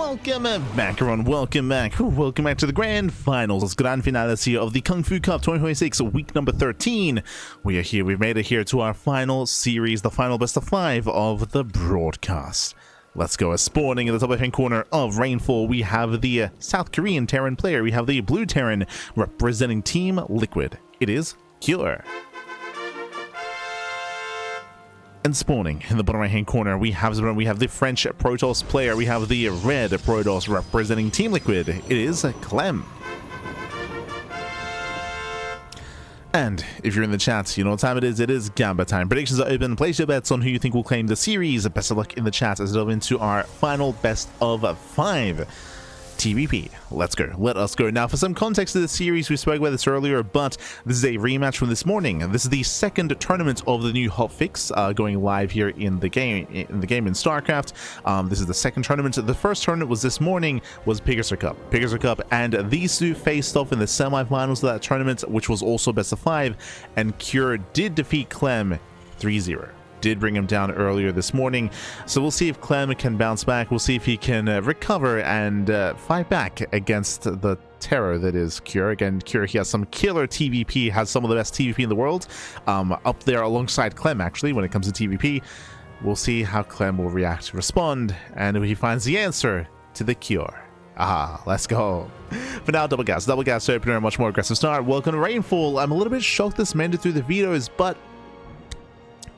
welcome back everyone, welcome back to the grand finals, grand finales here of the Kung Fu Cup 2026, week number 13. We are here, we've made it here to our final series, the final best of 5 of the broadcast. Let's go. Spawning in the top left hand corner of Rainfall, we have the South Korean Terran player, we have the blue Terran representing Team Liquid. It is Cure. And spawning in the bottom right hand corner, we have the French Protoss player, we have the red Protoss representing Team Liquid. It is Clem. And if you're in the chat, you know what time it is Gamba time. Predictions are open, place your bets on who you think will claim the series. Best of luck in the chat as we delve into our final best of 5 TVP. Let's go. Let us go. Now, for some context of the series, we spoke about this earlier, but this is a rematch from this morning. This is the second tournament of the new hotfix going live here in the game in StarCraft. This is the second tournament. The first tournament was this morning, was Pegasus Cup, and these two faced off in the semifinals of that tournament, which was also best of 5, and Cure did defeat Clem 3-0. Did bring him down earlier this morning, so we'll see if Clem can bounce back. We'll see if he can recover and fight back against the terror that is Cure. Again, Cure, he has some killer TVP, has some of the best TVP in the world, up there alongside Clem actually when it comes to TVP. We'll see how Clem will react, respond, and if he finds the answer to the Cure. Let's go. For now, double gas opener, a much more aggressive start. Welcome to Rainfall. I'm a little bit shocked this made it through the vetoes, but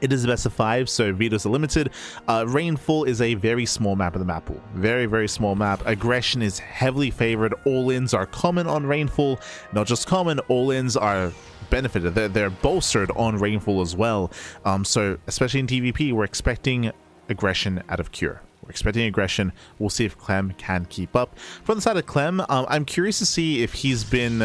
it is the best of 5, so vetoes are limited. Rainfall is a very small map of the map pool. Very, very small map. Aggression is heavily favored. All-ins are common on Rainfall. Not just common, all-ins are benefited. They're bolstered on Rainfall as well. So, especially in TVP, we're expecting aggression out of Cure. We're expecting aggression. We'll see if Clem can keep up. From the side of Clem, I'm curious to see if he's been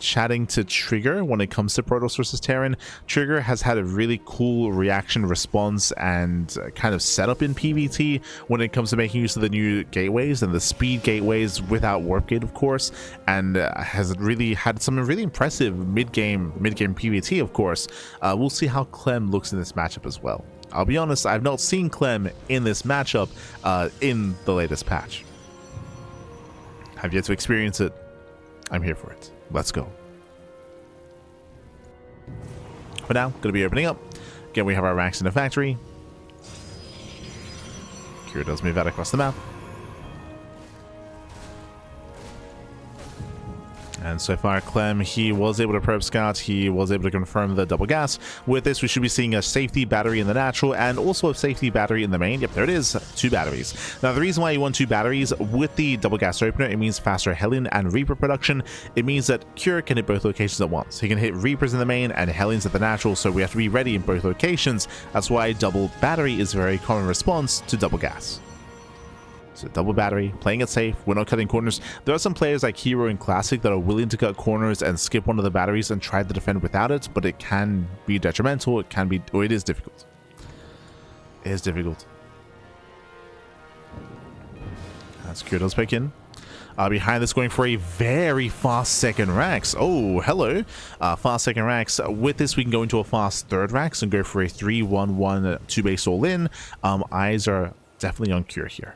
chatting to Trigger when it comes to Protoss versus Terran. Trigger has had a really cool reaction, response, and kind of setup in PvT when it comes to making use of the new gateways and the speed gateways without Warp Gate, of course, and has really had some really impressive mid-game PvT, of course. We'll see how Clem looks in this matchup as well. I'll be honest, I've not seen Clem in this matchup in the latest patch. I've yet to experience it. I'm here for it. Let's go. For now, going to be opening up. Again, we have our racks in the factory. Cure does move out across the map. And so far, Clem, he was able to probe scout, he was able to confirm the double gas. With this, we should be seeing a safety battery in the natural and also a safety battery in the main. Yep, there it is, 2 batteries. Now, the reason why you want 2 batteries with the double gas opener, it means faster Hellion and Reaper production. It means that Cure can hit both locations at once. He can hit Reapers in the main and Hellions at the natural, so we have to be ready in both locations. That's why double battery is a very common response to double gas. So double battery, playing it safe, we're not cutting corners. There are some players like Hero and Classic that are willing to cut corners and skip one of the batteries and try to defend without it, but it can be detrimental, it can be, or it is difficult. It is difficult. That's Cure does pick in. Behind this, going for a very fast second racks. Oh, hello. Fast second racks. With this, we can go into a fast third racks and go for a 3-1-1 2-base all-in. Eyes are definitely on Cure here.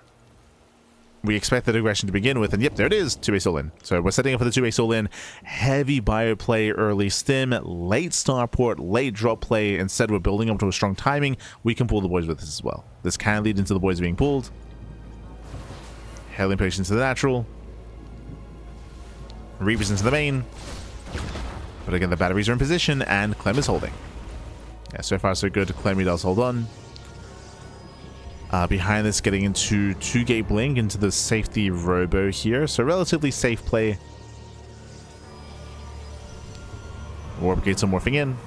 We expect that aggression to begin with, and yep, there it is, 2-base all-in. So we're setting up for the 2-base all-in. Heavy bio play, early stim, late starport, late drop play. Instead, we're building up to a strong timing. We can pull the boys with this as well. This can lead into the boys being pulled. Hellion patience to the natural. Reapers into the main. But again, the batteries are in position, and Clem is holding. Yeah, so far so good. Clem does hold on. Behind this, getting into 2-gate blink into the safety robo here, so relatively safe play. Warp gates are morphing in.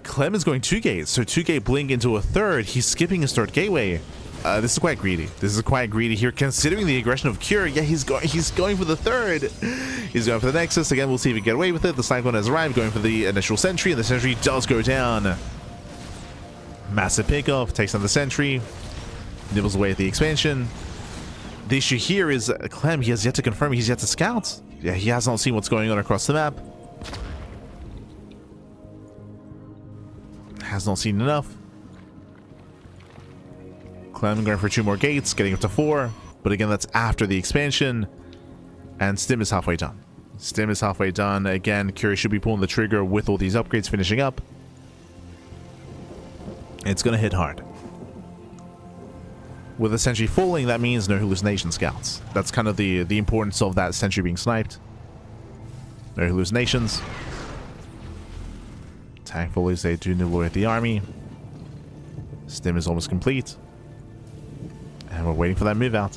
Clem is going 2 gates, so 2-gate blink into a third. He's skipping his third gateway. This is quite greedy. This is quite greedy here, considering the aggression of Cure. Yeah, he's going for the third. He's going for the Nexus. Again, we'll see if he can get away with it. The Cyclone has arrived, going for the initial sentry, and the sentry does go down. Massive pickoff, takes on the sentry, nibbles away at the expansion. The issue here is Clem, he has yet to confirm, he's yet to scout. Yeah, he has not seen what's going on across the map. Has not seen enough. Clem going for 2 more gates, getting up to 4. But again, that's after the expansion. And Stim is halfway done. Stim is halfway done. Again, Curie should be pulling the trigger with all these upgrades finishing up. It's going to hit hard. With the sentry falling, that means no hallucination scouts. That's kind of the importance of that sentry being sniped. No hallucinations. Thankfully, they do nibble at the army. Stim is almost complete. And we're waiting for that move out.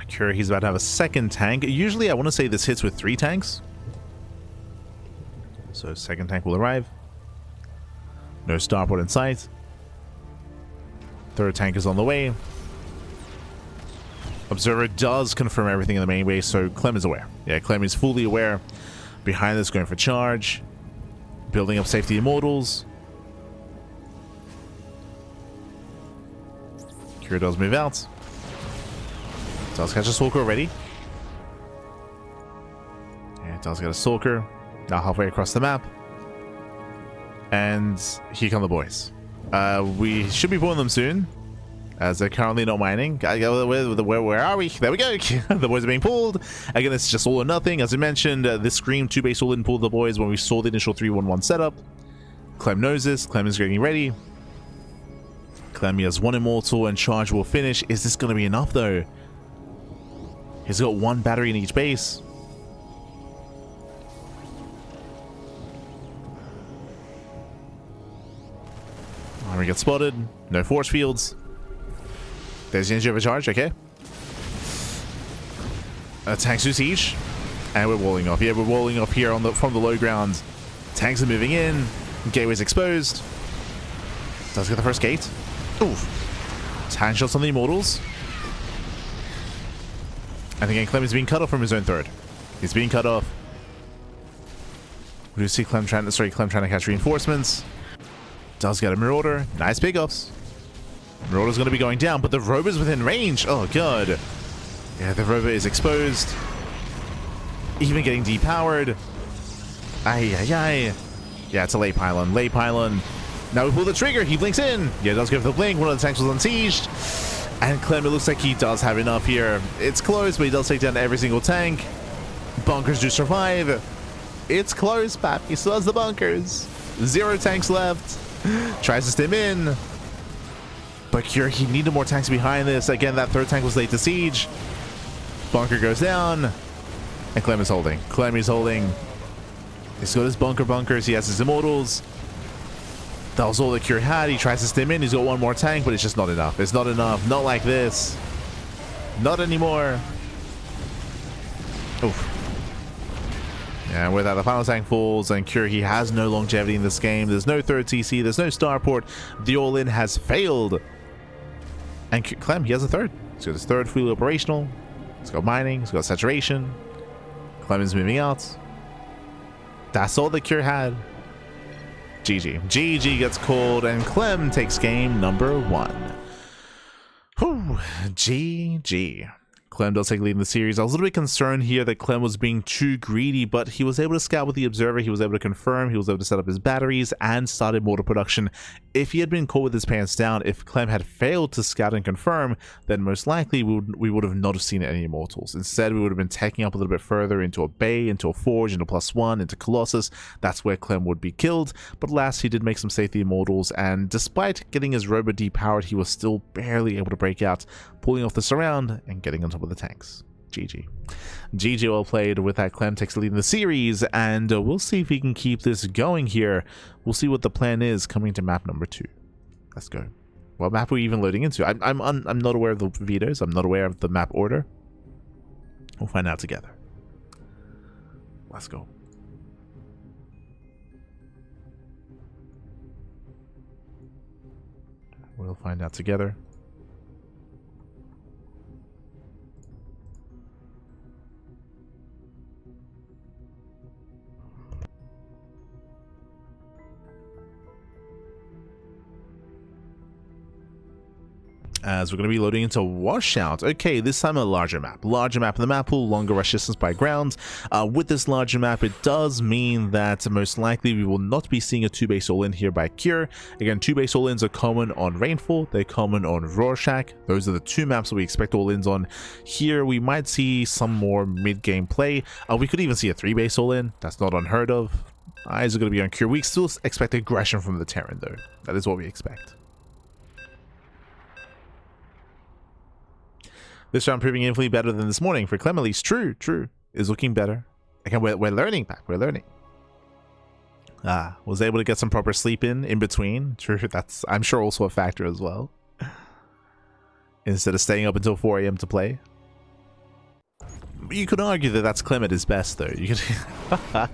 Curie, he's about to have a second tank. Usually, I want to say this hits with 3 tanks. So, second tank will arrive. No starport in sight. Third tank is on the way. Observer does confirm everything in the main base, so Clem is aware. Yeah, Clem is fully aware. Behind this, going for charge. Building up safety immortals. Curie does move out. Does catch a Stalker already. Yeah, it does get a Stalker. Now halfway across the map. And here come the boys. We should be pulling them soon, as they're currently not mining. Where are we? There we go. The boys are being pulled. Again, it's just all or nothing. As I mentioned, this Scream 2-base all in pulled the boys when we saw the initial 3-1-1 setup. Clem knows this. Clem is getting ready. Clem has 1 immortal and charge will finish. Is this going to be enough though? He's got 1 battery in each base. We get spotted. No force fields. There's the energy overcharge. Okay. Tanks do siege. And we're walling off. Yeah, we're walling off here from the low ground. Tanks are moving in. Gateway's exposed. Does get the first gate. Oof. Tank shots on the immortals. And again, Clem is being cut off from his own third. He's being cut off. We do see Clem trying to catch reinforcements. Does get a Marauder. Nice pickups. Marauder's going to be going down, but the Rover's within range. Oh, God. Yeah, the Rover is exposed. Even getting depowered. Ay, ay, ay. Yeah, it's a late pylon. Late pylon. Now we pull the trigger. He blinks in. Yeah, does go for the blink. One of the tanks was unsieged. And Clem, it looks like he does have enough here. It's close, but he does take down every single tank. Bunkers do survive. It's close, Pap. He still has the bunkers. 0 tanks left. Tries to stim in. But Curie, he needed more tanks behind this. Again, that 3rd tank was late to siege. Bunker goes down. And Clem is holding. Clem is holding. He's got his bunkers. He has his immortals. That was all that Curie had. He tries to stim in. He's got 1 more tank, but it's just not enough. It's not enough. Not like this. Not anymore. Oof. And with that, the final tank falls, and Curie, he has no longevity in this game. There's no 3rd TC. There's no starport. The all-in has failed. And Clem, he has a 3rd. He's got his 3rd fully operational. He's got mining. He's got saturation. Clem is moving out. That's all that Curie had. GG. GG gets called, and Clem takes game number 1. Whew. GG. Clem does take lead in the series. I was a little bit concerned here that Clem was being too greedy, but he was able to scout with the observer. He was able to confirm. He was able to set up his batteries and start immortal production. If he had been caught with his pants down, if Clem had failed to scout and confirm, then most likely we would have not have seen any immortals. Instead, we would have been taking up a little bit further into a bay, into a forge, into +1, into Colossus. That's where Clem would be killed. But last, he did make some safety immortals, and despite getting his robot depowered, he was still barely able to break out, pulling off the surround and getting on top of the tanks. GG. GG, well played. With that, Clem takes the lead in the series, and we'll see if he can keep this going here. We'll see what the plan is coming to map number 2. Let's go. What map are we even loading into? I'm not aware of the vetoes. I'm not aware of the map order. We'll find out together. Let's go. We'll find out together. as we're going to be loading into Washout. Okay, this time a larger map. Larger map in the map pool, longer rush distance by ground. With this larger map, it does mean that most likely we will not be seeing a 2-base all-in here by Cure. Again, 2-base all-ins are common on Rainfall, they're common on Rorschach. Those are the two maps that we expect all-ins on. Here, we might see some more mid-game play. We could even see a 3-base all-in. That's not unheard of. Eyes are going to be on Cure. We still expect aggression from the Terran, though. That is what we expect. This round proving infinitely better than this morning for Clem, at least. True. Is looking better. Again, we're learning back. We're learning. Was able to get some proper sleep in between. True, that's, I'm sure, also a factor as well. Instead of staying up until 4 a.m. to play. You could argue that that's Clem at his best, though. You could...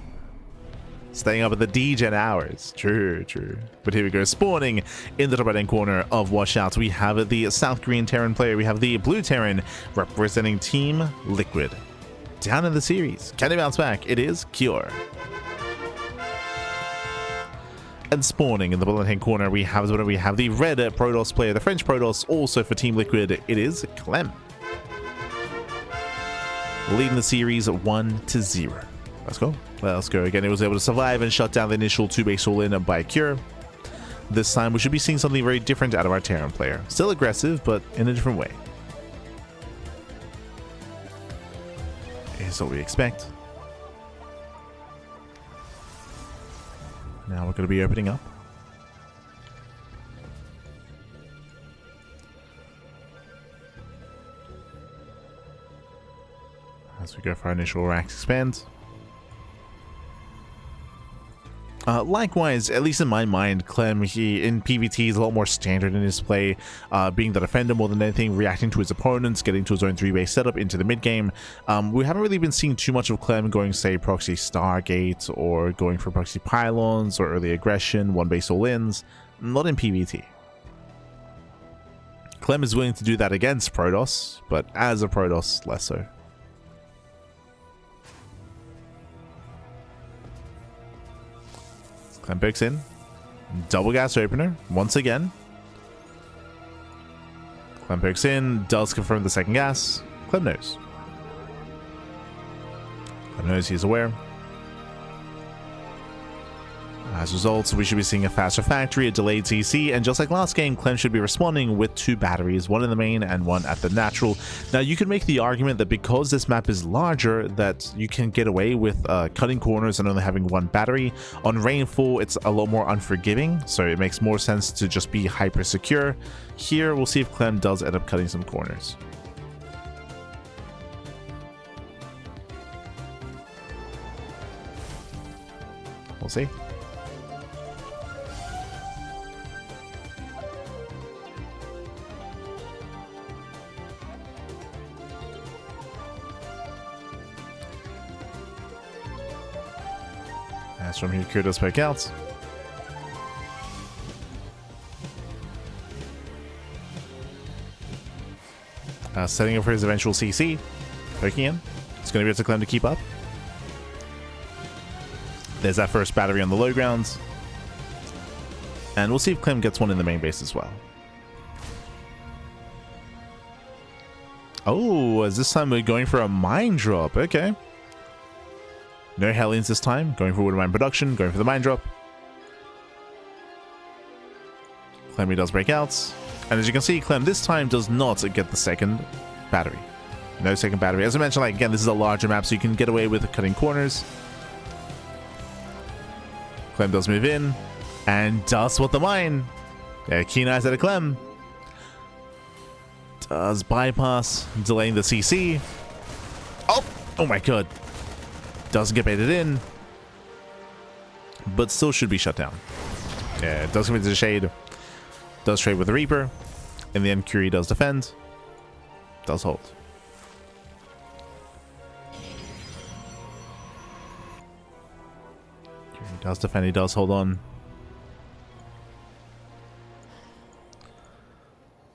Staying up at the degen hours. True. But here we go. Spawning in the top right-hand corner of Washout, we have the South Green Terran player. We have the Blue Terran representing Team Liquid. Down in the series. Can he bounce back? It is Cure. And spawning in the bottom right-hand corner, we have the red Protoss player, the French Protoss, also for Team Liquid. It is Clem. Leading the series 1-0. Let's go. Let's go. Again, it was able to survive and shut down the initial 2-base all-in by Cure. This time, we should be seeing something very different out of our Terran player. Still aggressive, but in a different way. Here's what we expect. Now we're going to be opening up. As we go for our initial racks expand. Likewise, at least in my mind, Clem, he in PvT is a lot more standard in his play, being the defender more than anything, reacting to his opponents, getting to his own 3-base setup into the mid-game. We haven't really been seeing too much of Clem going, say, proxy Stargate, or going for proxy pylons, or early aggression, 1-base all-ins. Not in PvT. Clem is willing to do that against Protoss, but as a Protoss, less so. Clem picks in. Double gas opener. Once again. Clem picks in. Does confirm the second gas. Clem knows. Clem knows he's aware. As a result, we should be seeing a faster factory, a delayed CC, and just like last game, Clem should be responding with 2 batteries, one in the main and one at the natural. Now, you can make the argument that because this map is larger, that you can get away with cutting corners and only having 1 battery. On Rainfall, it's a lot more unforgiving, so it makes more sense to just be hyper secure. Here, we'll see if Clem does end up cutting some corners. We'll see. As from here, Cure does pick out. Setting up for his eventual CC. Poking in. It's going to be up to Clem to keep up. There's that first battery on the low grounds. And we'll see if Clem gets one in the main base as well. Oh, as this time we're going for a mine drop. Okay. No Hellions this time. Going for wood mine production. Going for the mine drop. Clem does break out. And as you can see, Clem this time does not get the second battery. No second battery. As I mentioned, like, again, this is a larger map, so you can get away with cutting corners. Clem does move in. And does what the mine. Yeah, keen eyes at a Clem. Does bypass, delaying the CC. Oh my god. Doesn't get baited in, but still should be shut down. Yeah, it does come into the shade. Does trade with the Reaper. In the end, Curie does defend. Does hold. Curie does defend, he does hold on.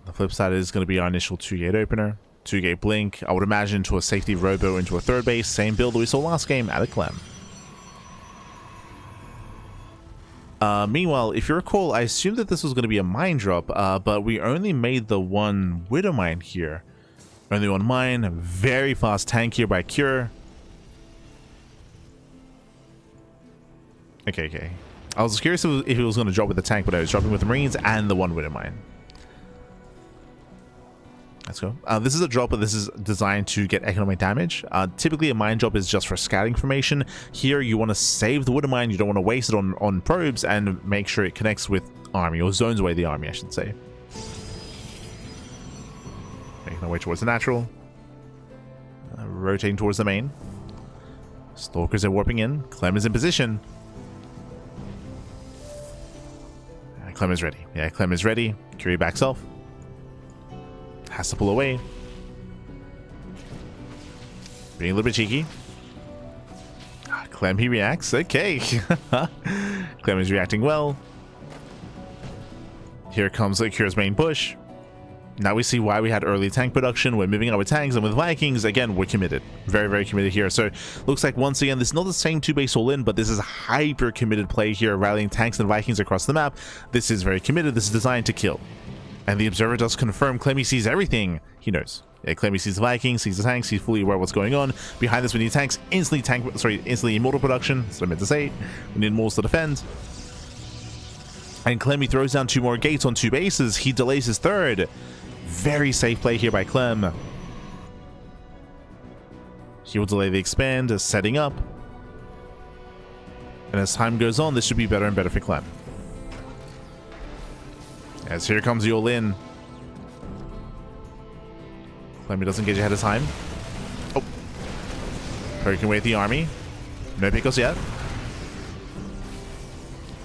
The flip side is going to be our initial 2-gate opener. 2-gate blink, I would imagine, to a safety robo into a 3rd base. Same build that we saw last game at a Clem. Meanwhile, if you recall, I assumed that this was going to be a mine drop, but we only made the one widow mine here. Only one mine. Very fast tank here by Cure. Okay. I was curious if it was going to drop with the tank, but I was dropping with the Marines and the one widow mine. Let's go. This is a drop, but this is designed to get economic damage. Typically, a mine drop is just for scouting information. Here, you want to save the widow mine. You don't want to waste it on probes and make sure it connects with army, or zones away the army, I should say. Making our way towards the natural. Rotating towards the main. Stalkers are warping in. Clem is in position. Clem is ready. Yeah, Clem is ready. Curie backs off. Has to pull away. Being a little bit cheeky. Clem, he reacts. Okay. Clem is reacting well. Here comes Cure's main push. Now we see why we had early tank production. We're moving our tanks, and with Vikings, again, we're committed. Very, very committed here. So, looks like once again, this is not the same 2-base all-in, but this is a hyper-committed play here, rallying tanks and Vikings across the map. This is very committed. This is designed to kill. And the observer does confirm. Clemmy sees everything. He knows. Yeah, Clemmy sees the Vikings, sees the tanks, he's fully aware of what's going on. Behind this, we need tanks. Instantly immortal production. That's what I meant to say. We need mortals to defend. And Clemmy throws down 2 more gates on 2 bases. He delays his third. Very safe play here by Clem. He will delay the expand, setting up. And as time goes on, this should be better and better for Clem. As here comes the all-in. Clem doesn't get ahead of time. Oh. Poking away at the army. No pickles yet.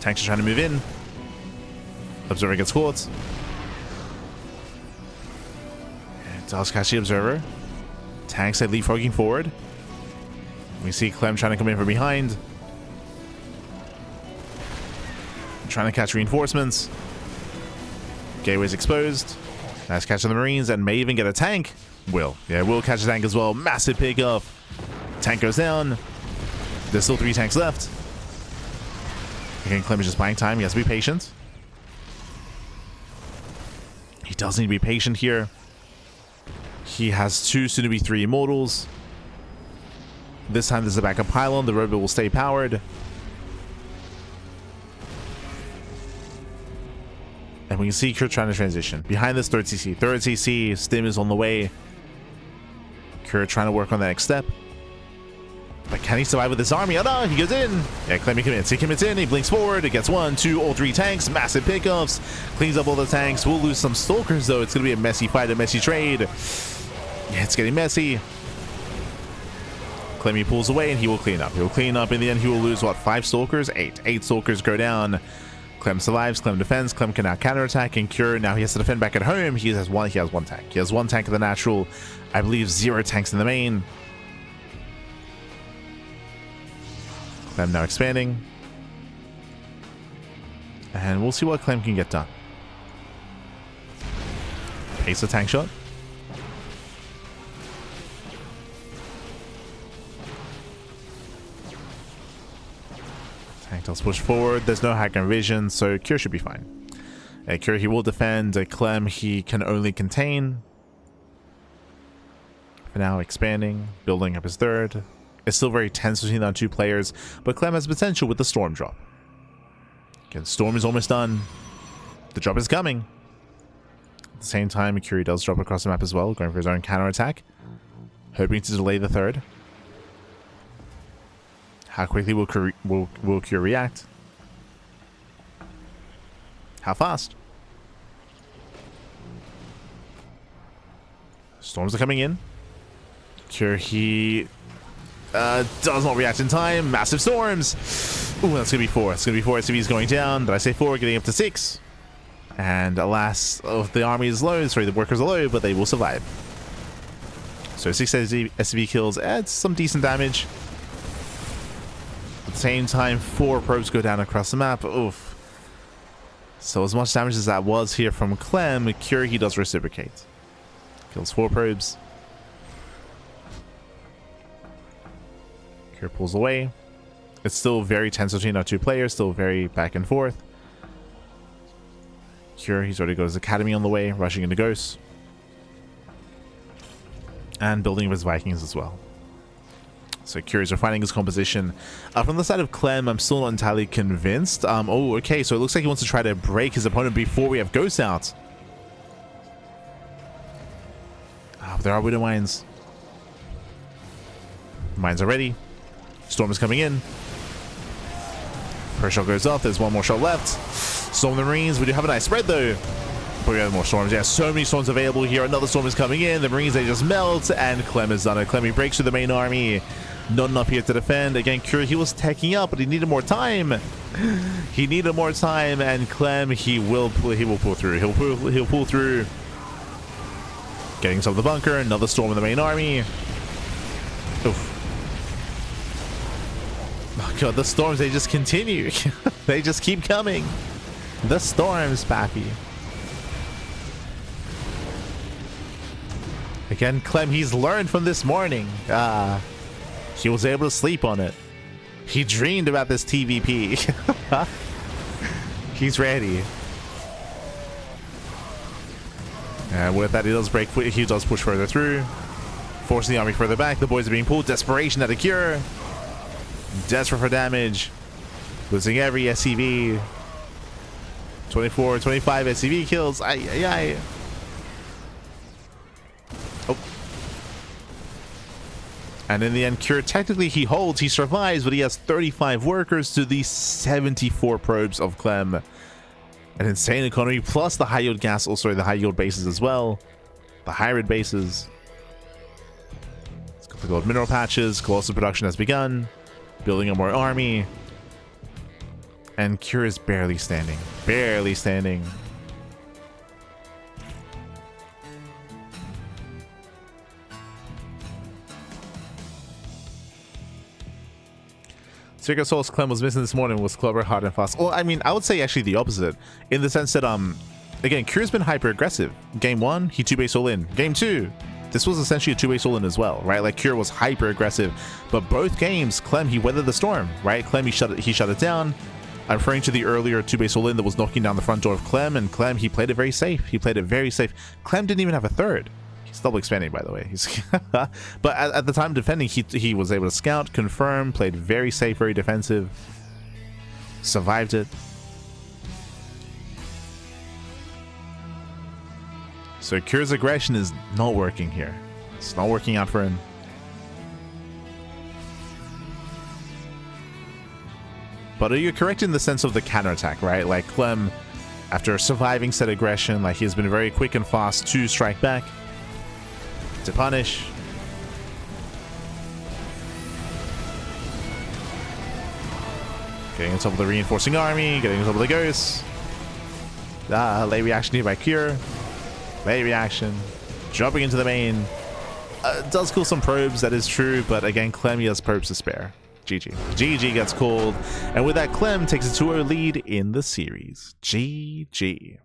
Tanks are trying to move in. Observer gets caught. Does catch the observer. Tanks are leapfrogging forward. We see Clem trying to come in from behind. Trying to catch reinforcements. Gateway's exposed. Nice catch on the Marines and may even get a tank. Will. Yeah, will catch a tank as well. Massive pickoff. Tank goes down. There's still 3 tanks left. Again, Clem is just buying time. He has to be patient. He does need to be patient here. He has 2, soon to be 3 immortals. This time there's a backup pylon. The robot will stay powered. And we can see Kurt trying to transition. Behind this, 3rd CC. 3rd CC. Stim is on the way. Kurt trying to work on the next step. But can he survive with this army? Oh no, he goes in. Yeah, Clemmy commits. He commits in. He blinks forward. It gets 1, 2, all 3 tanks. Massive pickups. Cleans up all the tanks. We'll lose some stalkers though. It's going to be a messy fight, a messy trade. Yeah, it's getting messy. Clemmy pulls away and he will clean up. He will clean up. In the end, he will lose, what, 5 stalkers? 8. 8 stalkers go down. Clem survives. Clem defends. Clem can now counterattack and Cure. Now he has to defend back at home. He has one tank. He has 1 tank in the natural. I believe 0 tanks in the main. Clem now expanding. And we'll see what Clem can get done. Pace a tank shot. Tank does push forward. There's no hack and vision, so Cure should be fine. Cure, he will defend. Clem, he can only contain. For now, expanding, building up his 3rd. It's still very tense between our 2 players, but Clem has potential with the Storm drop. Again, Storm is almost done. The drop is coming. At the same time, Curie does drop across the map as well, going for his own counterattack, hoping to delay the 3rd. How quickly will Cure react? How fast? Storms are coming in. Cure, he does not react in time. Massive storms. Ooh, that's gonna be 4. It's gonna be 4 SCVs going down. Did I say 4? Getting up to 6. And alas, the army is low. Sorry, the workers are low, but they will survive. So 6 SCV kills adds some decent damage. At the same time, 4 probes go down across the map. Oof. So as much damage as that was here from Clem, Cure, he does reciprocate. Kills 4 probes. Cure pulls away. It's still very tense between our two players, still very back and forth. Cure, he's already got his academy on the way, rushing into Ghosts. And building with his Vikings as well. So Cure is refining his composition. From the side of Clem, I'm still not entirely convinced. Oh, okay, so it looks like he wants to try to break his opponent before we have Ghosts out. There are Widow Mines. Mines are ready. Storm is coming in. First shot goes off. There's one more shot left. Storm the Marines. We do have a nice spread though. But we have more storms. Yeah, so many storms available here. Another storm is coming in. The Marines, they just melt. And Clem has done it. Clem, he breaks through the main army. Not enough here to defend. Again, Cure, he was teching up, but he needed more time. He needed more time. And Clem, he will pull through. He'll pull through. Getting some of the bunker. Another storm in the main army. Oof. Oh god, the storms, they just continue. They just keep coming. The storms, Pappy. Again, Clem, he's learned from this morning. He was able to sleep on it. He dreamed about this TVP. He's ready. And with that, he does push further through, forcing the army further back. The boys are being pulled. Desperation at a Cure. Desperate for damage. Losing every SCV. 24, 25 SCV kills. Ay. Oh. And in the end, Cure, technically he holds, he survives, but he has 35 workers to the 74 probes of Clem. An insane economy, plus the high yield gas, also the high yield bases as well. The hybrid bases. Let's go for gold mineral patches. Colossal production has begun. Building a more army. And Cure is barely standing. Barely standing. Secret Souls Clem was missing this morning was clever, hard, and fast. Well, I mean, I would say actually the opposite. In the sense that, again, Cure's been hyper aggressive. Game 1, he 2-base all in. Game 2, this was essentially a 2-base all in as well, right? Like, Cure was hyper aggressive. But both games, Clem, he weathered the storm, right? Clem, he shut it down. I'm referring to the earlier 2-base all in that was knocking down the front door of Clem, and Clem, he played it very safe. He played it very safe. Clem didn't even have a third. He's double expanding, by the way. But at the time defending, he was able to scout, confirm, played very safe, very defensive, survived it. So Cure's aggression is not working here. It's not working out for him. But are you correct in the sense of the counterattack, right? Like Clem, after surviving said aggression, like he's been very quick and fast to strike back, to punish. Getting on top of the reinforcing army, getting on top of the ghosts. Late reaction here by Cure. Late reaction. Jumping into the main. Does kill some probes, that is true, but again, Clem has probes to spare. GG. GG gets called. And with that, Clem takes a 2-0 lead in the series. GG.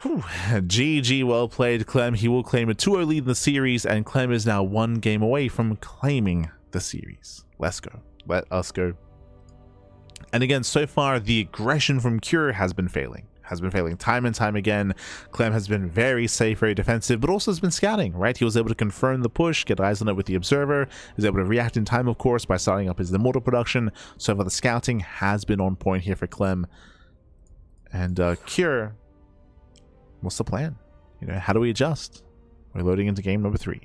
Whew. GG, well played, Clem. He will claim a 2-0 lead in the series, and Clem is now 1 game away from claiming the series. Let's go. Let us go. And again, so far, the aggression from Cure has been failing. Time and time again. Clem has been very safe, very defensive, but also has been scouting, right? He was able to confirm the push, get eyes on it with the observer. He was able to react in time, of course, by starting up his immortal production. So far, the scouting has been on point here for Clem. And Cure, what's the plan? You know, how do we adjust? We're loading into game number 3.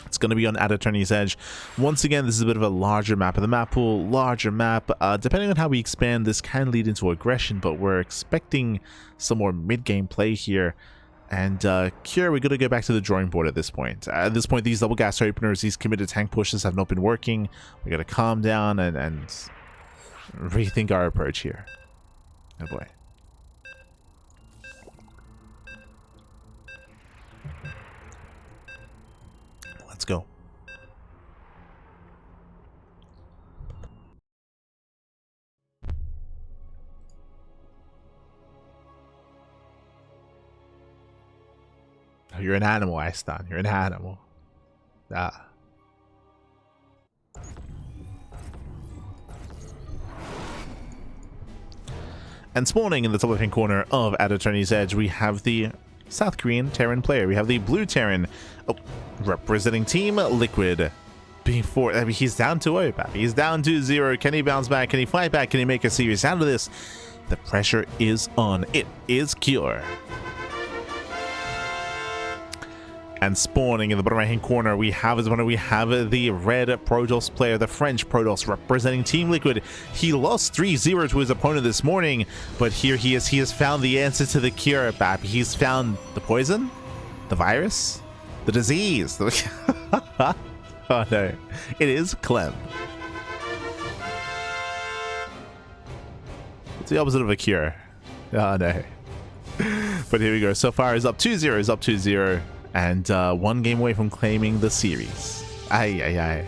It's going to be on At Attorney's Edge. Once again, this is a bit of a larger map of the map pool. Larger map. Depending on how we expand, this can lead into aggression, but we're expecting some more mid-game play here. And Cure, we're going to go back to the drawing board at this point. At this point, these double gas openers, these committed tank pushes have not been working. We got to calm down and rethink our approach here. Oh boy. Let's go. Oh, you're an animal, Aston. You're an animal. Ah. And spawning in the top left-hand corner of Adatoni's Edge, we have the South Korean Terran player. We have the blue Terran, representing Team Liquid. Before, I mean, he's down to 0, Pappy. He's down to 0. Can he bounce back? Can he fight back? Can he make a series out of this? The pressure is on. It is Cure. And spawning in the bottom right-hand corner, we have the red Protoss player, the French Protoss, representing Team Liquid. He lost 3-0 to his opponent this morning, but here he is. He has found the answer to the cure, Bap. He's found the poison, the virus, the disease. Oh no, it is Clem. It's the opposite of a cure. Oh no. But here we go. So far, he's up 2-0. He's up 2-0. And 1 game away from claiming the series. Ay, ay, ay.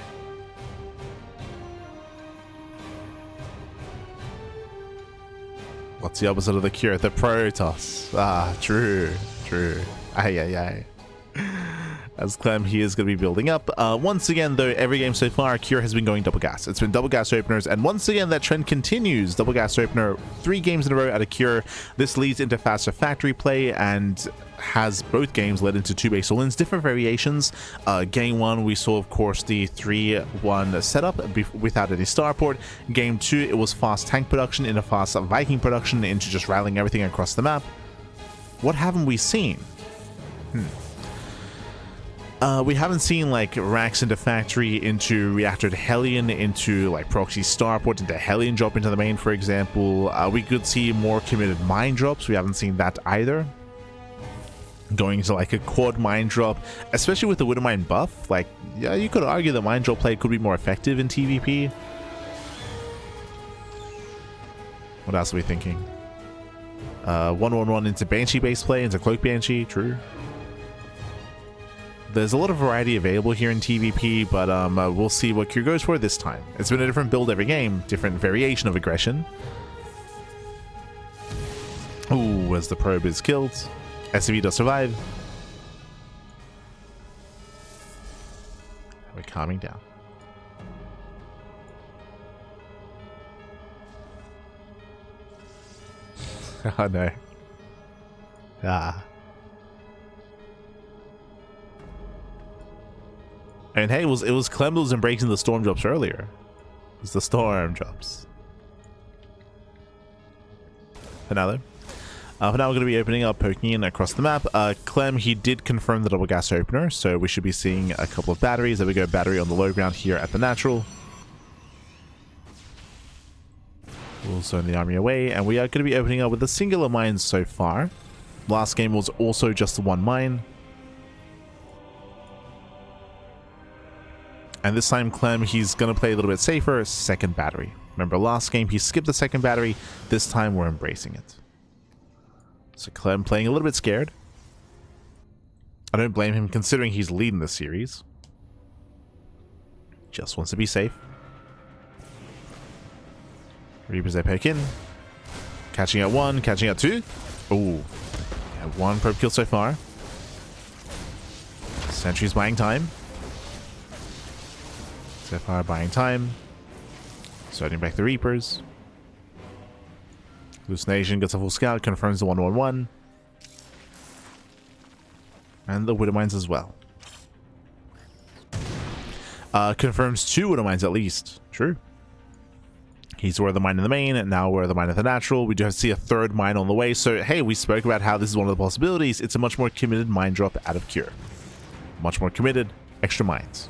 What's the opposite of the cure? The Protoss. Ah, true, true. Ay, ay, ay. As Clem, he is going to be building up. Once again, though, every game so far, Cure has been going double gas. It's been double gas openers, and once again, that trend continues. Double gas opener, 3 games in a row out of Cure. This leads into faster factory play, and has both games led into 2 base wins, different variations. Game 1, we saw, of course, the 3-1 setup without any starport. Game 2, it was fast tank production into fast Viking production into just rallying everything across the map. What haven't we seen? We haven't seen like racks into factory, into reactor to Hellion, into like proxy starport, into Hellion drop into the main, for example. We could see more committed mine drops. We haven't seen that either. Going to like a quad mine drop, especially with the Widow Mine buff. Like, yeah, you could argue that mine drop play could be more effective in TVP. What else are we thinking? 1-1-1 into Banshee base play, into Cloak Banshee, true. There's a lot of variety available here in TVP, but we'll see what Cure goes for this time. It's been a different build every game, different variation of aggression. Ooh, as the probe is killed. SCV does survive. We're calming down. Oh no. Ah. And hey, it was Clem that was embracing the storm drops earlier. It's the storm drops. For now though. For now we're going to be opening up, poking in across the map. Clem, he did confirm the double gas opener, so we should be seeing a couple of batteries. There we go, battery on the low ground here at the natural. We'll zone the army away, and we are going to be opening up with a singular mine so far. Last game was also just the 1 mine. And this time Clem, he's going to play a little bit safer, 2nd battery. Remember last game he skipped the 2nd battery, this time we're embracing it. So Clem playing a little bit scared. I don't blame him considering he's leading the series. Just wants to be safe. Reapers they poke in. Catching out 1, catching out 2. Ooh. Yeah, 1 probe kill so far. Sentry's buying time. So far buying time. Starting back the Reapers. Hallucination gets a full scout, confirms the 1-1-1. And the Widow Mines as well. Confirms 2 Widow Mines at least. True. He's where the mine in the main, and now we're the mine at the natural. We do have to see a 3rd mine on the way. So, hey, we spoke about how this is one of the possibilities. It's a much more committed mine drop out of Cure. Much more committed, extra mines.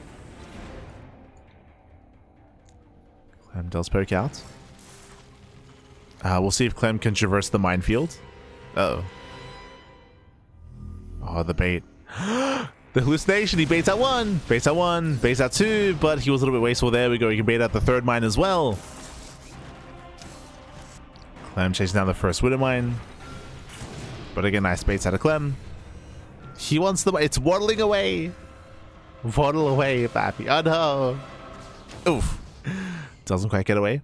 Clem does poke out. We'll see if Clem can traverse the minefield. Uh-oh. Oh, the bait. The hallucination, he baits out 1, baits out 1, baits out 2, but he was a little bit wasteful. There we go, he can bait out the 3rd mine as well. Clem chasing down the 1st Widow Mine. But again, nice baits out of Clem. He wants the... It's waddling away. Waddle away, Pappy. Oh no. Oof. Doesn't quite get away.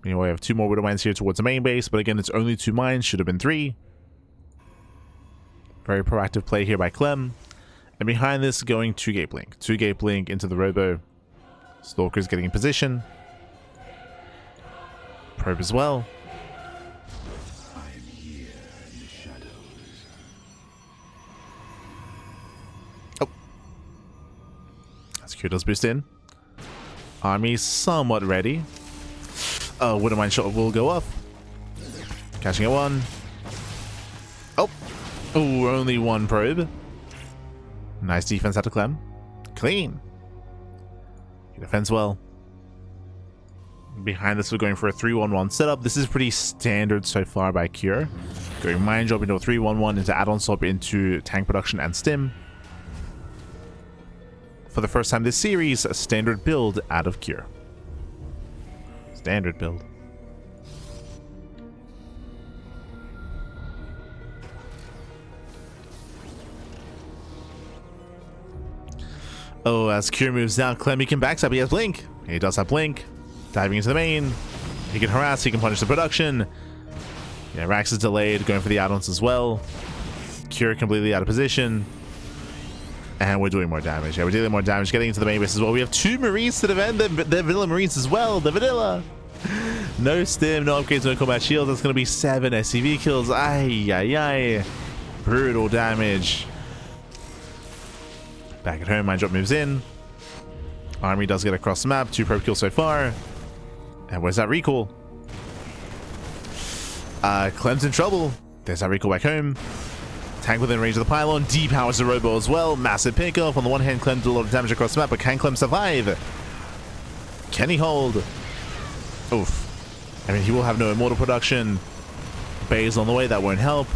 Anyway, we have 2 more Widow Mines here towards the main base, but again, it's only 2 mines. Should have been 3. Very proactive play here by Clem. And behind this, going 2 Gate Blink. 2 Gate Blink into the Robo. Stalker's getting in position. Probe as well. Q does boost in. Army somewhat ready. Wouldn't mind shot will go off. Catching a 1. Oh, only 1 probe. Nice defense out of Clem. Clean. He defends well. Behind this, we're going for a 3-1-1 setup. This is pretty standard so far by Cure. Going Mind Drop into a 3-1-1 into add-on swap into tank production and stim. For the first time this series, a standard build out of Cure. Standard build. Oh, as Cure moves down, Clem, he can backstab. He has Blink. He does have Blink. Diving into the main. He can harass. He can punish the production. Yeah, Rax is delayed. Going for the add-ons as well. Cure completely out of position. And we're doing more damage. Yeah, we're dealing more damage. Getting into the main base as well. We have 2 Marines to defend them. The Vanilla Marines as well. The Vanilla. No stim, no upgrades, no combat shield. That's going to be 7 SCV kills. Ay. Brutal damage. Back at home, Mind Drop moves in. Army does get across the map. 2 probe kills so far. And where's that recall? Clem's in trouble. There's that recall back home. Tank within range of the pylon. Depowers the robo as well. Massive pickoff. On the one hand, Clem did a lot of damage across the map, but can Clem survive? Can he hold? Oof. I mean, he will have no immortal production. Bay's on the way. That won't help.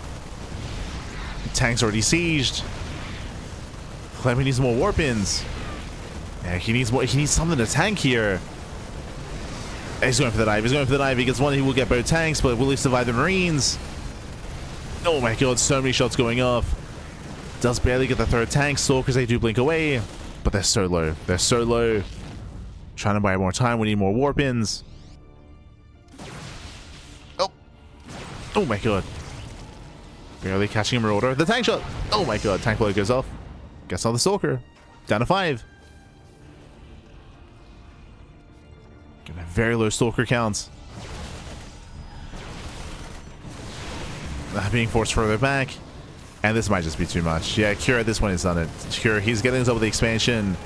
Tank's already sieged. Clem, he needs more warp ins. Yeah, he needs more. He needs something to tank here. He's going for the dive. He's going for the dive. He gets one. He will get both tanks, but will he survive the Marines? Oh my god, so many shots going off. Does barely get the 3rd tank. Stalkers, they do blink away, but they're so low. They're so low. Trying to buy more time. We need more warp ins. Oh my god. Barely catching a Marauder. The tank shot. Oh my god, tank blow goes off. Gets on the Stalker. Down to 5. Getting a very low Stalker counts. Being forced further back. And this might just be too much. Yeah, Cure at this point has done it. Cure, he's getting us over the expansion.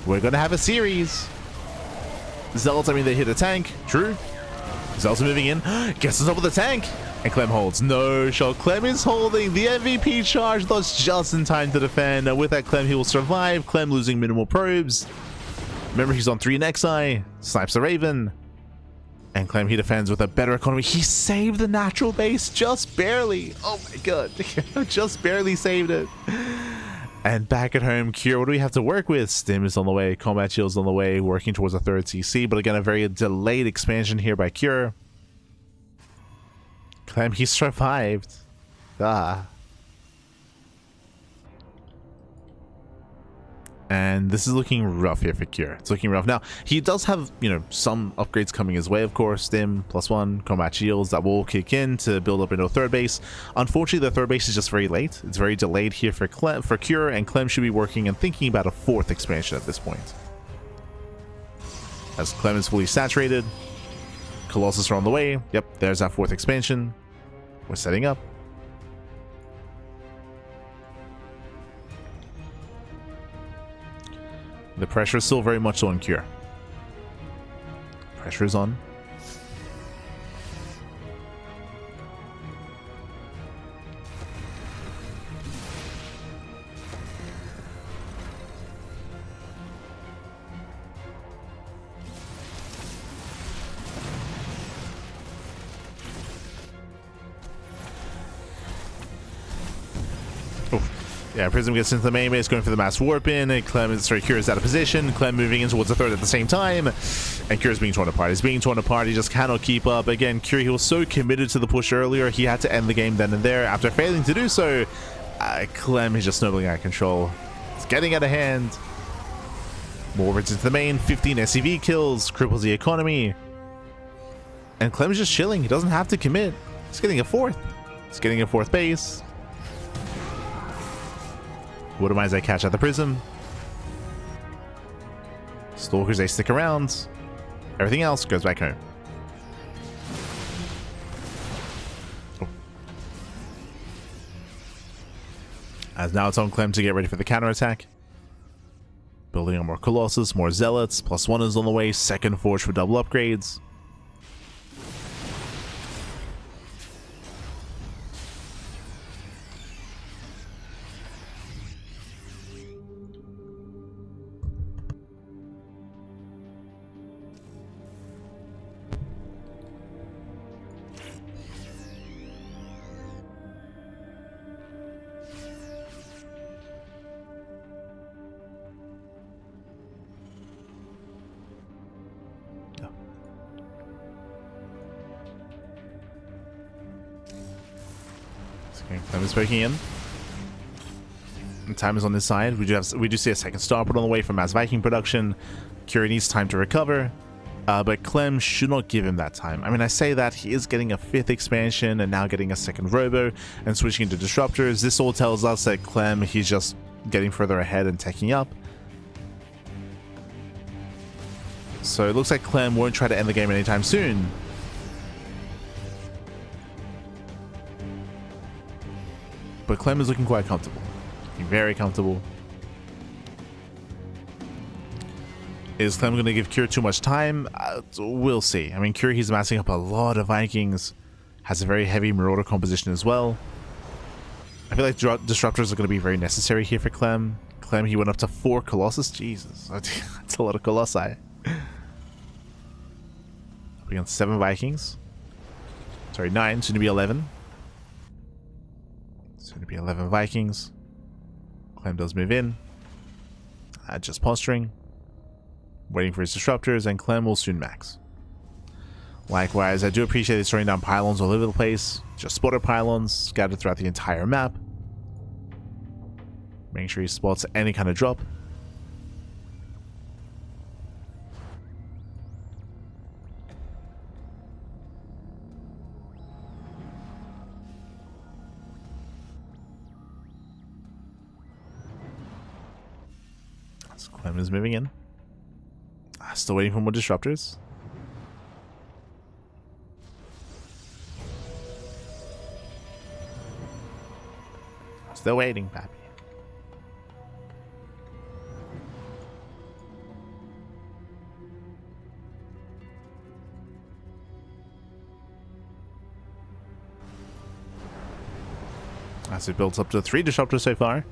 We're going to have a series. Zealots, I mean, they hit a tank. True. Zealots moving in. Gets us over the tank. And Clem holds. No shot. Clem is holding. The MVP charge. That's just in time to defend. And with that, Clem, he will survive. Clem losing minimal probes. Remember, he's on 3 Nexi. Snipes the Raven. And Clem, he defends with a better economy. He saved the natural base just barely. Oh my god. Just barely saved it. And back at home, Cure, what do we have to work with? Stim is on the way. Combat shield's on the way. Working towards a 3rd CC. But again, a very delayed expansion here by Cure. Clem, he survived. And this is looking rough here for Cure. It's looking rough. Now, he does have, you know, some upgrades coming his way, of course. Stim, +1, combat shields that will kick in to build up into a 3rd base. Unfortunately, the 3rd base is just very late. It's very delayed here for Cure, and Clem should be working and thinking about a 4th expansion at this point. As Clem is fully saturated. Colossus are on the way. Yep, there's our 4th expansion. We're setting up. The pressure is still very much on Cure. Pressure is on. Yeah, Prism gets into the main base, going for the mass warp in. Clem is, sorry, Cure is out of position. Clem moving in towards the 3rd at the same time. And Cure is being torn apart. He's being torn apart. He just cannot keep up. Again, Cure, he was so committed to the push earlier. He had to end the game then and there. After failing to do so, Clem is just snowballing out of control. It's getting out of hand. Warwards into the main. 15 SCV kills. Cripples the economy. And Clem is just chilling. He doesn't have to commit. He's getting a 4th. He's getting a 4th base. Woodamines they catch at the Prism. Stalkers, they stick around. Everything else goes back home. Oh. As now it's on Clem to get ready for the counterattack. Building on more Colossus, more Zealots, +1 is on the way, second Forge for double upgrades. Clem is poking in. And time is on his side. We do see a second starport on the way from Mass Viking production. Curie needs time to recover, but Clem should not give him that time. I mean, I say that he is getting a 5th expansion and now getting a 2nd robo and switching into disruptors. This all tells us that Clem, he's just getting further ahead and taking up. So it looks like Clem won't try to end the game anytime soon. But Clem is looking quite comfortable. Looking very comfortable. Is Clem going to give Cure too much time? We'll see. I mean, Cure, he's massing up a lot of Vikings. Has a very heavy Marauder composition as well. I feel like disruptors are going to be very necessary here for Clem. Clem, he went up to 4 Colossus. Jesus, that's a lot of Colossi. Up against 7 Vikings. Sorry, 9, soon to be 11. Soon to be 11 Vikings. Clem does move in. Just posturing. Waiting for his disruptors, and Clem will soon max. Likewise, I do appreciate he's throwing down pylons all over the place. Just spotter pylons scattered throughout the entire map. Making sure he spots any kind of drop. So Clem is moving in. Still waiting for more disruptors. Still waiting, Pappy. As it builds up to 3 disruptors so far.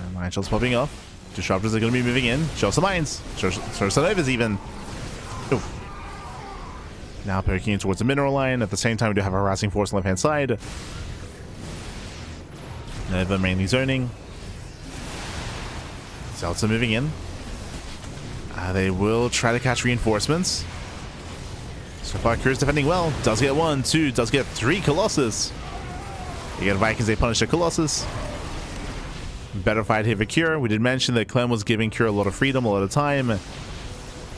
And Lion Shell's popping off. Disruptors are going to be moving in. Show some mines. Show some overs even. Oof. Now poking in towards the mineral line. At the same time, we do have a harassing force on the left-hand side. Nova mainly zoning. Zealots are moving in. They will try to catch reinforcements. So far, Curie's defending well. Does get 1, 2, does get 3 Colossus. You get Vikings, they punish the Colossus. Better fight here for Cure. We did mention that Clem was giving Cure a lot of freedom, a lot of time.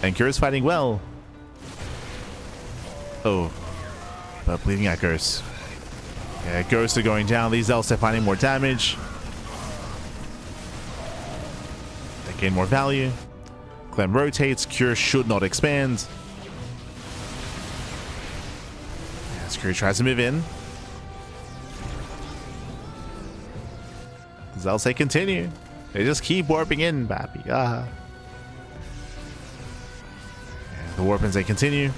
And Cure is fighting well. Oh. But bleeding out Ghosts. Yeah, Ghosts are going down. These elves are finding more damage. They gain more value. Clem rotates. Cure should not expand. As Cure tries to move in. They'll say continue. They just keep warping in, Bappy. And the warpins, they continue.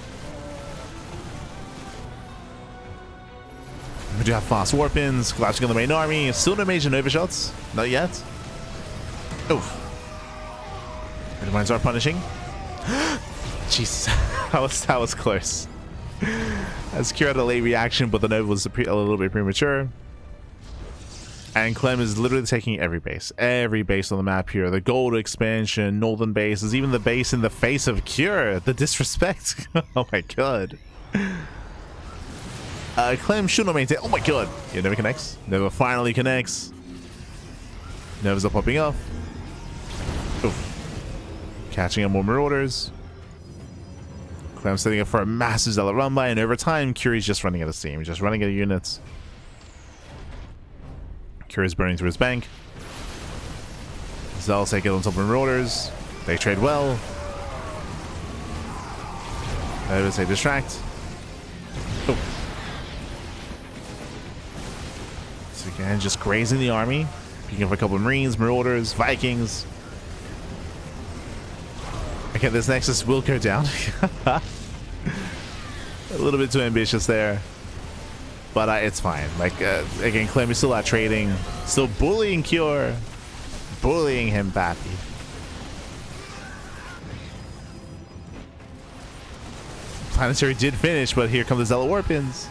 We do have fast warpins, collapsing on the main army. Still no major Nova shots. Not yet. Oof. The mines are punishing. Jesus. that was close. As Cure had a late reaction, but the Nova was a little bit premature. And Clem is literally taking every base on the map here. The gold expansion, northern bases, even the base in the face of Cure. The disrespect. Oh my god. Clem should not maintain. Oh my god. Yeah, Nova connects. Nova finally connects. Novas are popping off. Oof. Catching up more Marauders. Clem setting up for a massive Zealot run by, and over time, Curie's just running out of steam. He's just running out of units. Cure is burning through his bank. Zealots take it on top of Marauders. They trade well. Notice they distract. Oh. So again, just grazing the army. Picking up a couple of Marines, Marauders, Vikings. Okay, this Nexus will go down. A little bit too ambitious there. But it's fine. Like, again, Clem is still out trading. Still bullying Cure. Bullying him, Pappy. Planetary did finish, but here come the Zealot Warpins.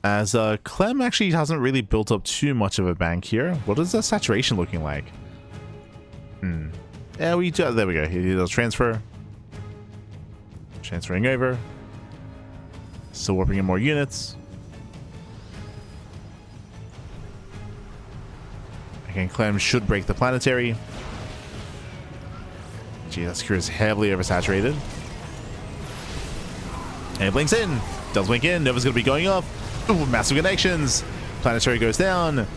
As Clem actually hasn't really built up too much of a bank here. What is the saturation looking like? Yeah, there we go. He does transfer. Transferring over. Still warping in more units. Again, Clem should break the planetary. Gee, that secure is heavily oversaturated. And it blinks in. Does blink in. Nova's going to be going up. Ooh, massive connections. Planetary goes down.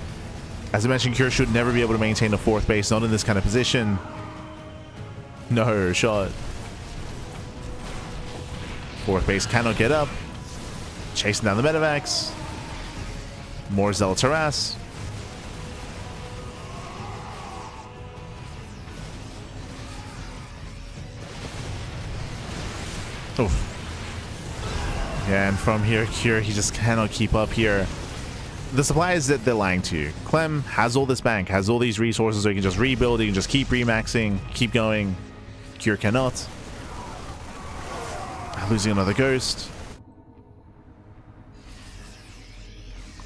As I mentioned, Cure should never be able to maintain a fourth base, not in this kind of position. No shot. Fourth base cannot get up. Chasing down the medevacs. More Zealots harass. Oof. Yeah, and from here, Cure, he just cannot keep up here. The supplies that they're lying to you. Clem has all this bank, has all these resources, so he can just rebuild, he can just keep remaxing, keep going. Cure cannot. Losing another ghost.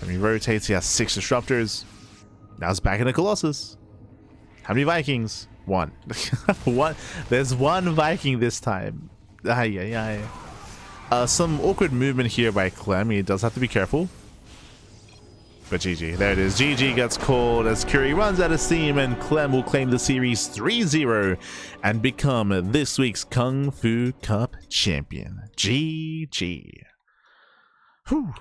When he rotates, he has 6 disruptors. Now he's back in a Colossus. How many Vikings? 1. One. There's 1 Viking this time. Some awkward movement here by Clem. He does have to be careful. But GG. There it is. GG gets called as Curie runs out of steam, and Clem will claim the series 3-0 and become this week's Kung Fu Cup champion. GG. Whew.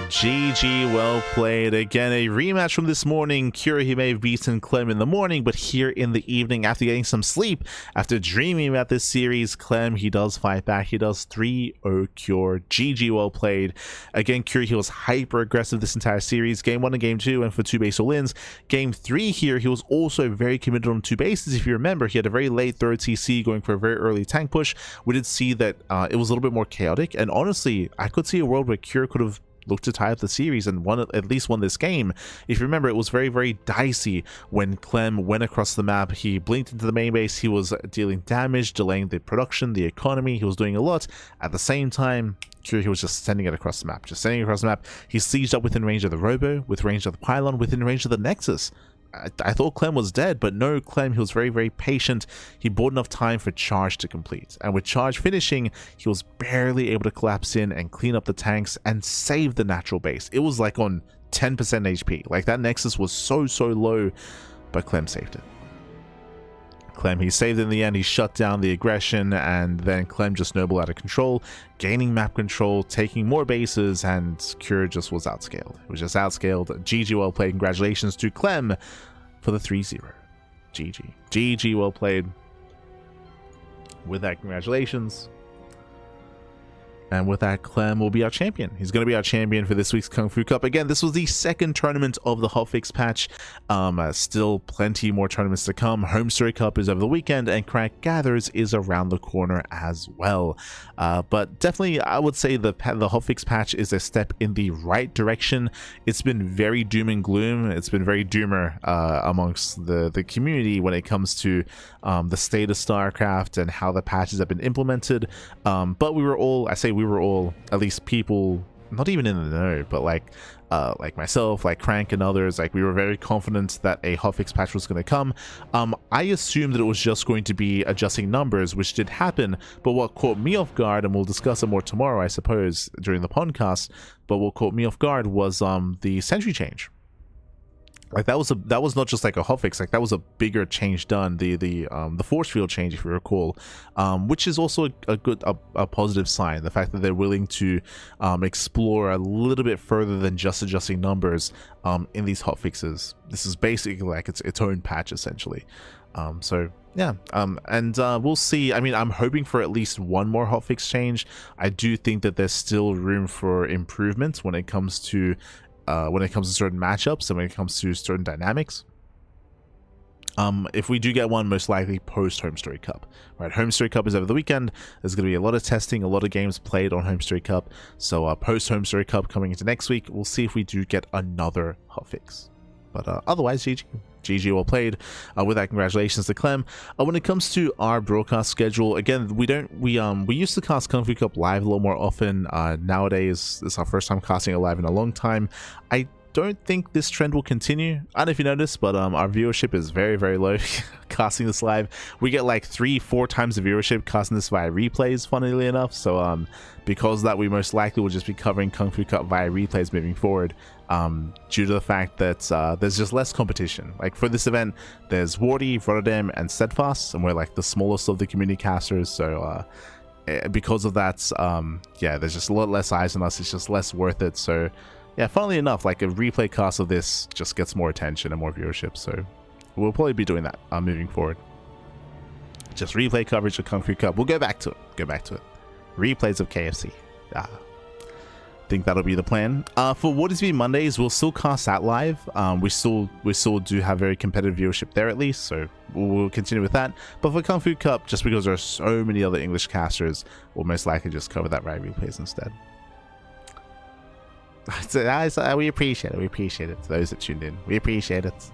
GG, well played. Again, a rematch from this morning. Cure, he may have beaten Clem in the morning, but here in the evening, after getting some sleep, after dreaming about this series, Clem, he does fight back. He does 3-0 Cure. GG, well played. Again, Cure, he was hyper aggressive this entire series. Game 1 and Game 2 and for 2 base all-ins. Game 3 here, he was also very committed on 2 bases. If you remember, he had a very late third TC going for a very early tank push. We did see that it was a little bit more chaotic, and honestly, I could see a world where Cure could have looked to tie up the series and at least won this game. If you remember, it was very, very dicey when Clem went across the map. He blinked into the main base. He was dealing damage, delaying the production, the economy. He was doing a lot. At the same time, Cure, he was just sending it across the map. Just sending it across the map. He sieged up within range of the Robo, with range of the Pylon, within range of the Nexus. I thought Clem was dead, but no, Clem, he was very, very patient. He bought enough time for charge to complete. And with charge finishing, he was barely able to collapse in and clean up the tanks and save the natural base. It was like on 10% HP. Like, that Nexus was so, so low, but Clem saved it. Clem, he saved it in the end. He shut down the aggression, and then Clem just snowballed out of control, gaining map control, taking more bases, and Cure just was outscaled. It was just outscaled. GG, well played. Congratulations to Clem for the 3-0. GG. GG, well played. With that, congratulations. And with that, Clem will be our champion. He's going to be our champion for this week's Kung Fu Cup. Again, this was the second tournament of the hotfix patch. Still plenty more tournaments to come. Home Story Cup is over the weekend, and Crank Gathers is around the corner as well. But definitely, I would say the hotfix patch is a step in the right direction. It's been very doom and gloom. It's been very doomer amongst the community when it comes to the state of StarCraft and how the patches have been implemented. But we were all, we were all, at least people not even in the know, but like myself, like Crank and others, like we were very confident that a hotfix patch was going to come. I assumed that it was just going to be adjusting numbers, which did happen, but what caught me off guard, and we'll discuss it more tomorrow, I suppose, during the podcast, but what caught me off guard was the sentry change. Like that was not just like a hotfix, like that was a bigger change done, the force field change, if you recall, which is also a positive sign, the fact that they're willing to explore a little bit further than just adjusting numbers in these hotfixes. This is basically like its own patch essentially. So yeah, and we'll see. I mean, I'm hoping for at least one more hotfix change. I do think that there's still room for improvement when it comes to certain matchups and when it comes to certain dynamics. If we do get one, most likely post Home Story Cup. Right, Home Story Cup is over the weekend. There's going to be a lot of testing, a lot of games played on Home Story Cup. So post Home Story Cup coming into next week, we'll see if we do get another hotfix. But otherwise, GG well played. With that, congratulations to Clem. When it comes to our broadcast schedule, again, we used to cast KungFu Cup live a little more often. Nowadays, it's our first time casting it live in a long time. I don't think this trend will continue. I don't know if you noticed, but our viewership is very, very low casting this live. We get like 3-4 times the viewership casting this via replays, funnily enough. So because of that, we most likely will just be covering KungFu Cup via replays moving forward, due to the fact that there's just less competition. Like for this event, there's Wardy, Rotterdam, and Steadfast, and we're like the smallest of the community casters. So because of that, yeah, there's just a lot less eyes on us. It's just less worth it. So yeah, funnily enough, like a replay cast of this just gets more attention and more viewership. So we'll probably be doing that moving forward. Just replay coverage of KungFu Cup. We'll go back to it. Replays of KFC. Think that'll be the plan. For What Is Me Mondays, we'll still cast that live. We still do have very competitive viewership there at least, so we'll continue with that. But for KungFu Cup, just because there are so many other English casters, we'll most likely just cover that via replays instead. We appreciate it. We appreciate it. To those that tuned in, we appreciate it.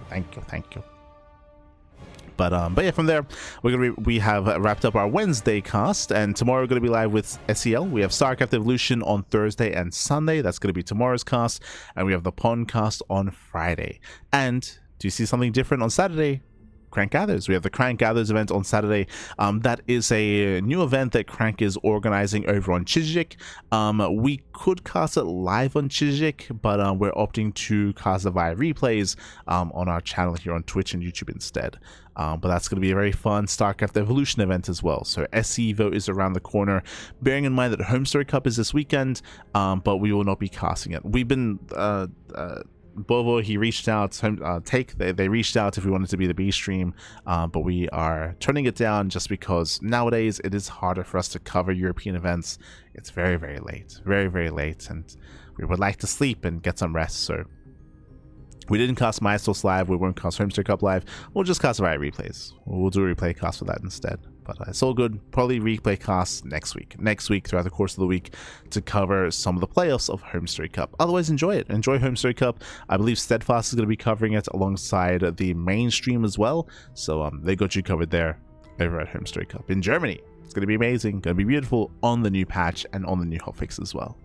Thank you. But yeah, from there we have wrapped up our Wednesday cast, and tomorrow we're going to be live with SEL. We have StarCraft Evolution on Thursday and Sunday. That's going to be tomorrow's cast, and we have the Pond cast on Friday. And do you see something different on Saturday? Crank Gathers. We have the Crank Gathers event on Saturday. That is a new event that Crank is organizing over on Chijik. We could cast it live on Chijik, but we're opting to cast it via replays on our channel here on Twitch and YouTube instead. But that's going to be a very fun StarCraft Evolution event as well. So SC Vote is around the corner, bearing in mind that Home Story Cup is this weekend, but we will not be casting it. We've been Bovo, he reached out, they reached out if we wanted to be the B stream, but we are turning it down just because nowadays it is harder for us to cover European events. It's very, very late, and we would like to sleep and get some rest. So we didn't cast Maestros live, we won't cast Homestead Cup live, we'll just cast via replays. We'll do a replay cast for that instead. But it's all good. Probably replay cast next week throughout the course of the week to cover some of the playoffs of Home Story Cup. Otherwise, enjoy it. Enjoy Home Story Cup. I believe Steadfast is going to be covering it alongside the mainstream as well. So they got you covered there over at Home Story Cup in Germany. It's going to be amazing. Going to be beautiful on the new patch and on the new hotfix as well.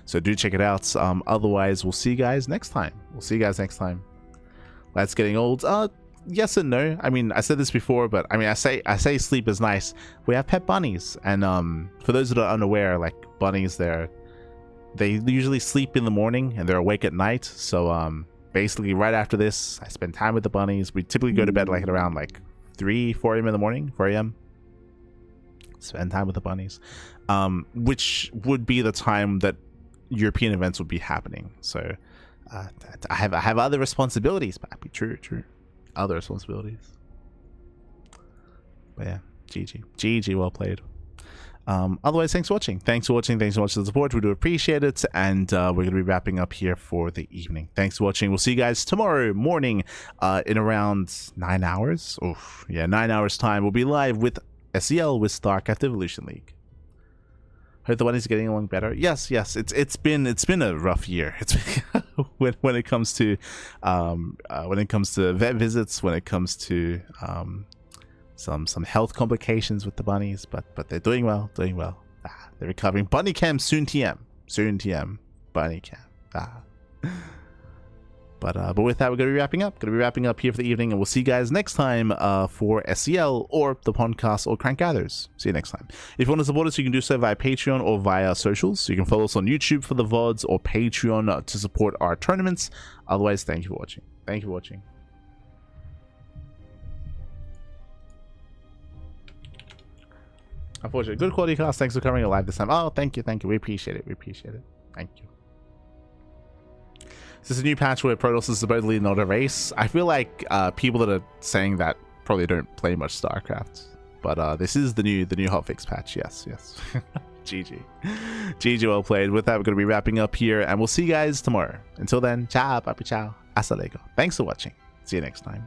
So do check it out. Otherwise, we'll see you guys next time. That's getting old. Yes and no. I mean, I said this before, but I mean, I say sleep is nice. We have pet bunnies, and for those that are unaware, like bunnies, they usually sleep in the morning and they're awake at night. So basically, right after this, I spend time with the bunnies. We typically go to bed like at around like 4 a.m. in the morning, 4 a.m. Spend time with the bunnies, which would be the time that European events would be happening. So I have other responsibilities, Pappy. True. Other responsibilities. But yeah, GG, well played. Otherwise, thanks for watching. Thanks for the support. We do appreciate it, and we're going to be wrapping up here for the evening. Thanks for watching. We'll see you guys tomorrow morning in around 9 hours. 9 hours time. We'll be live with SEL with StarCraft Evolution League. Hope the bunnies are getting along better. Yes. It's been a rough year. It's when it comes to vet visits, when it comes to some health complications with the bunnies, but they're doing well. They're recovering. Bunny cam soon TM. Bunny cam. But But with that, we're going to be wrapping up. Going to be wrapping up here for the evening, and we'll see you guys next time for SCL or the podcast or Crank Gathers. See you next time. If you want to support us, you can do so via Patreon or via socials. So you can follow us on YouTube for the VODs or Patreon to support our tournaments. Otherwise, thank you for watching. Thank you for watching. Unfortunately, good quality cast. Thanks for coming alive this time. Oh, thank you. Thank you. We appreciate it. We appreciate it. Thank you. This is a new patch where Protoss is supposedly not a race. I feel like people that are saying that probably don't play much StarCraft. But this is the new hotfix patch. Yes, yes. GG. GG, well played. With that, we're going to be wrapping up here, and we'll see you guys tomorrow. Until then, ciao, papi ciao, hasta luego. Thanks for watching. See you next time.